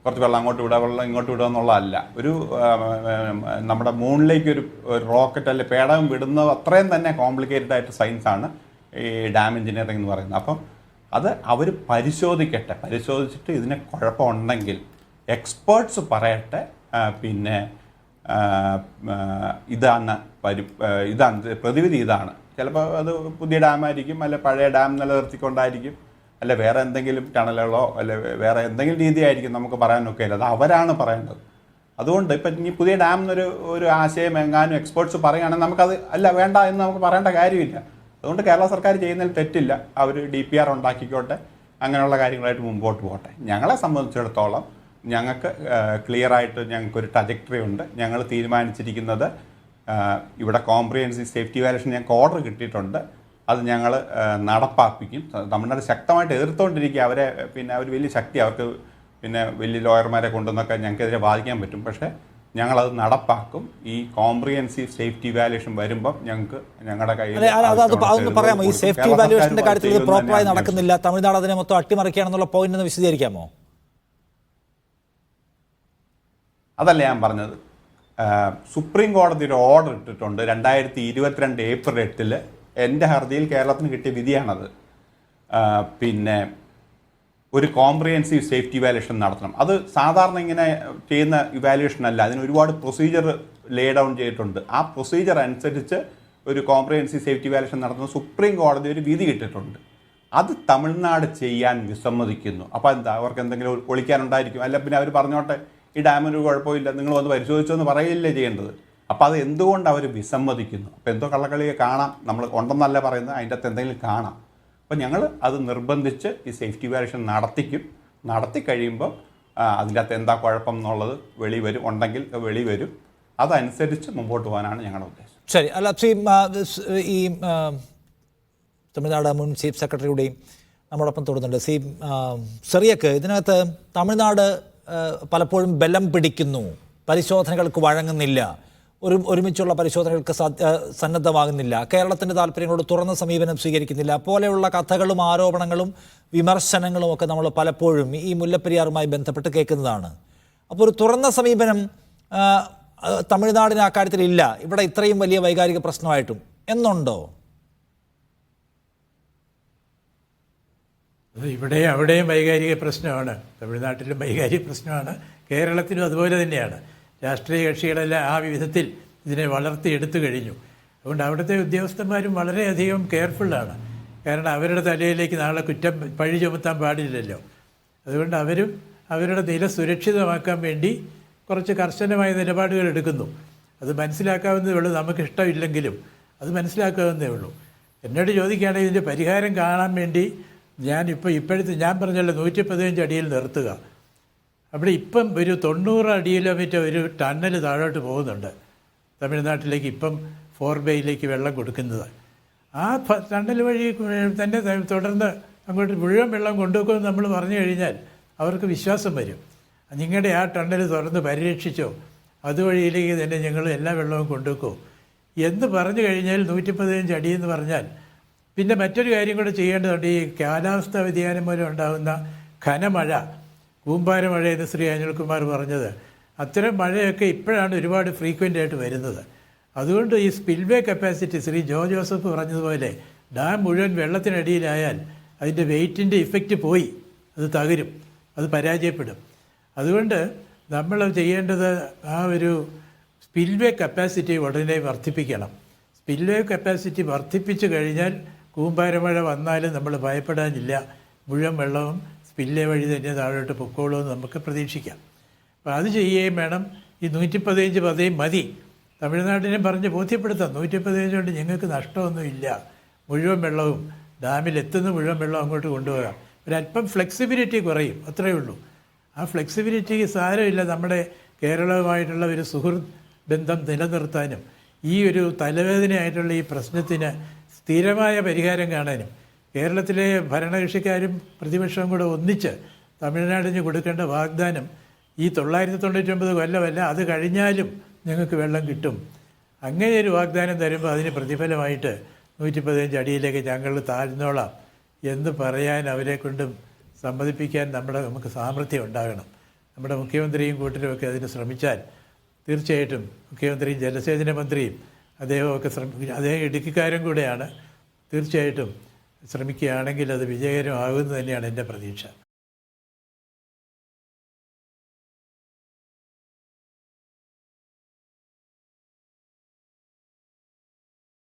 കുറച്ച് വെള്ളം അങ്ങോട്ട് വിടുക വെള്ളം ഇങ്ങോട്ട് വിടുക എന്നുള്ളതല്ല. ഒരു നമ്മുടെ മൂണിലേക്ക് ഒരു റോക്കറ്റ് അല്ലെ പേടകം വിടുന്നത് അത്രയും തന്നെ കോംപ്ലിക്കേറ്റഡ് ആയിട്ട് സയൻസാണ് ഈ ഡാം എഞ്ചിനീയറിംഗ് എന്ന് പറയുന്നത്. അപ്പം അത് അവർ പരിശോധിച്ചിട്ട് ഇതിന് കുഴപ്പമുണ്ടെങ്കിൽ എക്സ്പേർട്സ് പറയട്ടെ. പിന്നെ ഇതാണ് പ്രതിവിധി ഇതാണ്. ചിലപ്പോൾ അത് പുതിയ ഡാമായിരിക്കും, അല്ലെ പഴയ ഡാം നിലനിർത്തിക്കൊണ്ടായിരിക്കും, അല്ലെ വേറെ എന്തെങ്കിലും ടണലുകളോ അല്ലെ വേറെ എന്തെങ്കിലും രീതിയായിരിക്കും, നമുക്ക് പറയാനൊക്കെ ഇല്ല. അത് അവരാണ് പറയേണ്ടത്. അതുകൊണ്ട് ഇപ്പം ഇനി പുതിയ ഡാം ഒരു ആശയം എങ്ങാനും എക്സ്പേർട്സ് പറയുകയാണെങ്കിൽ നമുക്കത് അല്ല വേണ്ട എന്ന് നമുക്ക് പറയേണ്ട കാര്യമില്ല. അതുകൊണ്ട് കേരള സർക്കാർ ചെയ്യുന്നതിൽ തെറ്റില്ല. അവർ DPR ഉണ്ടാക്കിക്കോട്ടെ, അങ്ങനെയുള്ള കാര്യങ്ങളായിട്ട് മുമ്പോട്ട് പോകട്ടെ. ഞങ്ങളെ സംബന്ധിച്ചിടത്തോളം ഞങ്ങൾക്ക് ക്ലിയറായിട്ട് ഞങ്ങൾക്കൊരു ട്രജക്ടറി ഉണ്ട്. ഞങ്ങൾ തീരുമാനിച്ചിരിക്കുന്നത് ഇവിടെ കോംപ്രിഹെൻസീവ് സേഫ്റ്റി വാല്യൂഷൻ ഞങ്ങൾക്ക് ഓർഡർ കിട്ടിയിട്ടുണ്ട്. അത് ഞങ്ങൾ നടപ്പാപ്പിക്കും. തമിഴ്നാട് ശക്തമായിട്ട് എതിർത്തുകൊണ്ടിരിക്കുക. അവർ വലിയ ശക്തി, അവർക്ക് വലിയ ലോയർമാരെ കൊണ്ടുവന്നൊക്കെ ഞങ്ങൾക്കെതിരെ വാദിക്കാൻ പറ്റും. പക്ഷേ ഞങ്ങളത് നടപ്പാക്കും. ഈ കോംപ്രിഹെൻസീവ് സേഫ്റ്റി വാല്യൂഷൻ വരുമ്പം ഞങ്ങളുടെ കയ്യിൽ പറയാമോ? ഈ സേഫ്റ്റി വാല്യൂഷന്റെ കാര്യത്തിൽ ഇത് പ്രോപ്പറായി നടക്കുന്നില്ല, തമിഴ്നാട് അതിനെ മൊത്തം അട്ടിമറിക്കുകയാണെന്നുള്ള പോയിന്റ് ഒന്ന് വിശദീകരിക്കാമോ? അതല്ല ഞാൻ പറഞ്ഞത്. സുപ്രീം കോടതി ഒരു ഓർഡർ ഇട്ടിട്ടുണ്ട് 2022 ഏപ്രിൽ 8 എൻ്റെ ഹർജിയിൽ കേരളത്തിന് കിട്ടിയ വിധിയാണത്. ഒരു കോംപ്രിഹെൻസീവ് സേഫ്റ്റി ഇവാലുവേഷൻ നടത്തണം. അത് സാധാരണ ഇങ്ങനെ ചെയ്യുന്ന ഇവാലുവേഷൻ അല്ല. അതിന് ഒരുപാട് പ്രൊസീജിയർ ലേ ഡൗൺ ചെയ്തിട്ടുണ്ട്. ആ പ്രൊസീജിയർ അനുസരിച്ച് ഒരു കോംപ്രിഹെൻസീവ് സേഫ്റ്റി ഇവാലുവേഷൻ നടത്തുന്ന സുപ്രീം കോടതി ഒരു വിധി കിട്ടിയിട്ടുണ്ട്. അത് തമിഴ്നാട് ചെയ്യാൻ വിസമ്മതിക്കുന്നു. അപ്പോൾ എന്താ, അവർക്ക് എന്തെങ്കിലും ഒളിക്കാനുണ്ടായിരിക്കും. അല്ല പിന്നെ അവർ പറഞ്ഞോട്ടെ ഈ ഡാമിന് കുഴപ്പമില്ല, നിങ്ങൾ വന്ന് പരിശോധിച്ചെന്ന് പറയുകയല്ലേ ചെയ്യേണ്ടത്. അപ്പോൾ അത് എന്തുകൊണ്ട് അവർ വിസമ്മതിക്കുന്നു? അപ്പോൾ എന്തോ കള്ളക്കളിയെ കാണാം, നമ്മൾ ഉണ്ടെന്നല്ല പറയുന്നത്, അതിൻ്റെ അകത്ത് എന്തെങ്കിലും കാണാം. അപ്പോൾ ഞങ്ങൾ അത് നിർബന്ധിച്ച് ഈ സേഫ്റ്റി ഇവാലുവേഷൻ നടത്തി കഴിയുമ്പോൾ അതിൻ്റെ അകത്ത് എന്താ കുഴപ്പം എന്നുള്ളത് ഉണ്ടെങ്കിൽ വെളിവരും. അതനുസരിച്ച് മുമ്പോട്ട് പോകാനാണ് ഞങ്ങളുടെ ഉദ്ദേശം. ശരി. അല്ല, ഈ തമിഴ്നാട് മുൻ ചീഫ് സെക്രട്ടറിയുടെയും നമ്മോടൊപ്പം തുടരുന്നുണ്ട് ചെറിയക്ക്. ഇതിനകത്ത് തമിഴ്നാട് പലപ്പോഴും ബലം പിടിക്കുന്നു, പരിശോധനകൾക്ക് വഴങ്ങുന്നില്ല, ഒരുമിച്ചുള്ള പരിശോധനകൾക്ക് സന്നദ്ധമാകുന്നില്ല, കേരളത്തിൻ്റെ താല്പര്യങ്ങളോട് തുറന്ന സമീപനം സ്വീകരിക്കുന്നില്ല പോലെയുള്ള കഥകളും ആരോപണങ്ങളും വിമർശനങ്ങളും ഒക്കെ നമ്മൾ പലപ്പോഴും ഈ മുല്ലപ്പെരിയാറുമായി ബന്ധപ്പെട്ട് കേൾക്കുന്നതാണ്. അപ്പോൾ ഒരു തുറന്ന സമീപനം തമിഴ്നാടിന് ആ കാര്യത്തിൽ ഇല്ല, ഇവിടെ ഇത്രയും വലിയ വൈകാരിക പ്രശ്നമായിട്ടും എന്നുണ്ടോ? ഇവിടെ അവിടെയും വൈകാരിക പ്രശ്നമാണ്, തമിഴ്നാട്ടിലും വൈകാരിക പ്രശ്നമാണ്, കേരളത്തിലും അതുപോലെ തന്നെയാണ്. രാഷ്ട്രീയ കക്ഷികളെല്ലാം ആ വിധത്തിൽ ഇതിനെ വളർത്തിയെടുത്തു കഴിഞ്ഞു. അതുകൊണ്ട് അവിടുത്തെ ഉദ്യോഗസ്ഥന്മാരും വളരെയധികം കെയർഫുള്ളാണ്. കാരണം അവരുടെ തലയിലേക്ക് നാളെ പഴി ചുമത്താൻ പാടില്ലല്ലോ. അതുകൊണ്ട് അവരും അവരുടെ നില സുരക്ഷിതമാക്കാൻ വേണ്ടി കുറച്ച് കർശനമായ നിലപാടുകൾ എടുക്കുന്നു. അത് മനസ്സിലാക്കാവുന്നതേ ഉള്ളൂ. നമുക്കിഷ്ടമില്ലെങ്കിലും അത് മനസ്സിലാക്കാവുന്നതേ ഉള്ളൂ. എന്നോട് ചോദിക്കുകയാണെങ്കിൽ ഇതിൻ്റെ പരിഹാരം കാണാൻ വേണ്ടി ഇപ്പോഴത്തെ ഞാൻ പറഞ്ഞല്ലോ 115 അടിയിൽ നിർത്തുക. അവിടെ ഇപ്പം ഒരു 90 കിലോമീറ്റർ ഒരു ടന്നൽ താഴോട്ട് പോകുന്നുണ്ട് തമിഴ്നാട്ടിലേക്ക്. ഇപ്പം 4 ബൈയിലേക്ക് വെള്ളം കൊടുക്കുന്നത് ആ ടന്നൽ വഴി തന്നെ തുടർന്ന് അങ്ങോട്ട് മുഴുവൻ വെള്ളം കൊണ്ടുപോകുമെന്ന് നമ്മൾ പറഞ്ഞു കഴിഞ്ഞാൽ അവർക്ക് വിശ്വാസം വരും. നിങ്ങളുടെ ആ ടന്നൽ തുറന്ന് പരിരക്ഷിച്ചോ, അതുവഴിയിലേക്ക് തന്നെ ഞങ്ങൾ എല്ലാ വെള്ളവും കൊണ്ടുപോക്കോ എന്ന് പറഞ്ഞു കഴിഞ്ഞാൽ 115 അടി എന്ന് പറഞ്ഞാൽ. പിന്നെ മറ്റൊരു കാര്യം കൂടെ ചെയ്യേണ്ടതുണ്ട്. ഈ കാലാവസ്ഥാ വ്യതിയാനം മൂലം ഉണ്ടാകുന്ന ഘനമഴ, കൂമ്പാരമഴ എന്ന് ശ്രീ അനിൽകുമാർ പറഞ്ഞത്, അത്തരം മഴയൊക്കെ ഇപ്പോഴാണ് ഒരുപാട് ഫ്രീക്വൻ്റ് ആയിട്ട് വരുന്നത്. അതുകൊണ്ട് ഈ സ്പിൽവേ കപ്പാസിറ്റി ശ്രീ ജോസഫ് പറഞ്ഞതുപോലെ ഡാം മുഴുവൻ വെള്ളത്തിനടിയിലായാൽ അതിൻ്റെ വെയിറ്റിൻ്റെ ഇഫക്റ്റ് പോയി, അത് തകരും, അത് പരാജയപ്പെടും. അതുകൊണ്ട് നമ്മൾ ചെയ്യേണ്ടത് ആ ഒരു സ്പിൽവേ കപ്പാസിറ്റി ഉടനെ വർദ്ധിപ്പിക്കണം. സ്പിൽവേ കപ്പാസിറ്റി വർദ്ധിപ്പിച്ചു കഴിഞ്ഞാൽ കൂമ്പാരമഴ വന്നാലും നമ്മൾ ഭയപ്പെടാനില്ല, മുഴുവൻ വെള്ളവും സ്പിൽവേ വഴി തന്നെ താഴോട്ട് പൊക്കോളുമെന്ന് നമുക്ക് പ്രതീക്ഷിക്കാം. അപ്പോൾ അത് ചെയ്യുകയും വേണം. ഈ 115 പതയും മതി. തമിഴ്നാട്ടിനെ പറഞ്ഞ് ബോധ്യപ്പെടുത്താം, 115 കൊണ്ട് ഞങ്ങൾക്ക് നഷ്ടമൊന്നുമില്ല, മുഴുവൻ വെള്ളവും ഡാമിലെത്തുന്ന മുഴുവൻ വെള്ളം അങ്ങോട്ട് കൊണ്ടുപോകാം. ഒരല്പം ഫ്ലെക്സിബിലിറ്റി കുറയും, അത്രയേ ഉള്ളൂ. ആ ഫ്ലെക്സിബിലിറ്റിക്ക് സാരമില്ല. നമ്മുടെ കേരളവുമായിട്ടുള്ള ഒരു സുഹൃത്ത് ബന്ധം നിലനിർത്താനും ഈ ഒരു തലവേദനയായിട്ടുള്ള ഈ പ്രശ്നത്തിന് സ്ഥിരമായ പരിഹാരം കാണാനും കേരളത്തിലെ ഭരണകക്ഷിക്കാരും പ്രതിപക്ഷവും കൂടെ ഒന്നിച്ച് തമിഴ്നാടിന് കൊടുക്കേണ്ട വാഗ്ദാനം ഈ 999 കൊല്ലമല്ല, അത് കഴിഞ്ഞാലും ഞങ്ങൾക്ക് വെള്ളം കിട്ടും. അങ്ങനെ ഒരു വാഗ്ദാനം തരുമ്പോൾ അതിന് പ്രതിഫലമായിട്ട് 115 അടിയിലേക്ക് ഞങ്ങൾ താഴ്ന്നോളാം എന്ന് പറയാൻ അവരെ കൊണ്ടും സമ്മതിപ്പിക്കാൻ നമുക്ക് സാമർഥ്യം ഉണ്ടാകണം. നമ്മുടെ മുഖ്യമന്ത്രിയും കൂട്ടരുമൊക്കെ അതിന് ശ്രമിച്ചാൽ തീർച്ചയായിട്ടും മുഖ്യമന്ത്രിയും ജലസേചന മന്ത്രിയും അദ്ദേഹമൊക്കെ അദ്ദേഹം ഇടുക്കിക്കാരും കൂടെയാണ്. തീർച്ചയായിട്ടും ശ്രമിക്കുകയാണെങ്കിൽ അത് വിജയകരമാകുമെന്ന് തന്നെയാണ് എൻ്റെ പ്രതീക്ഷ.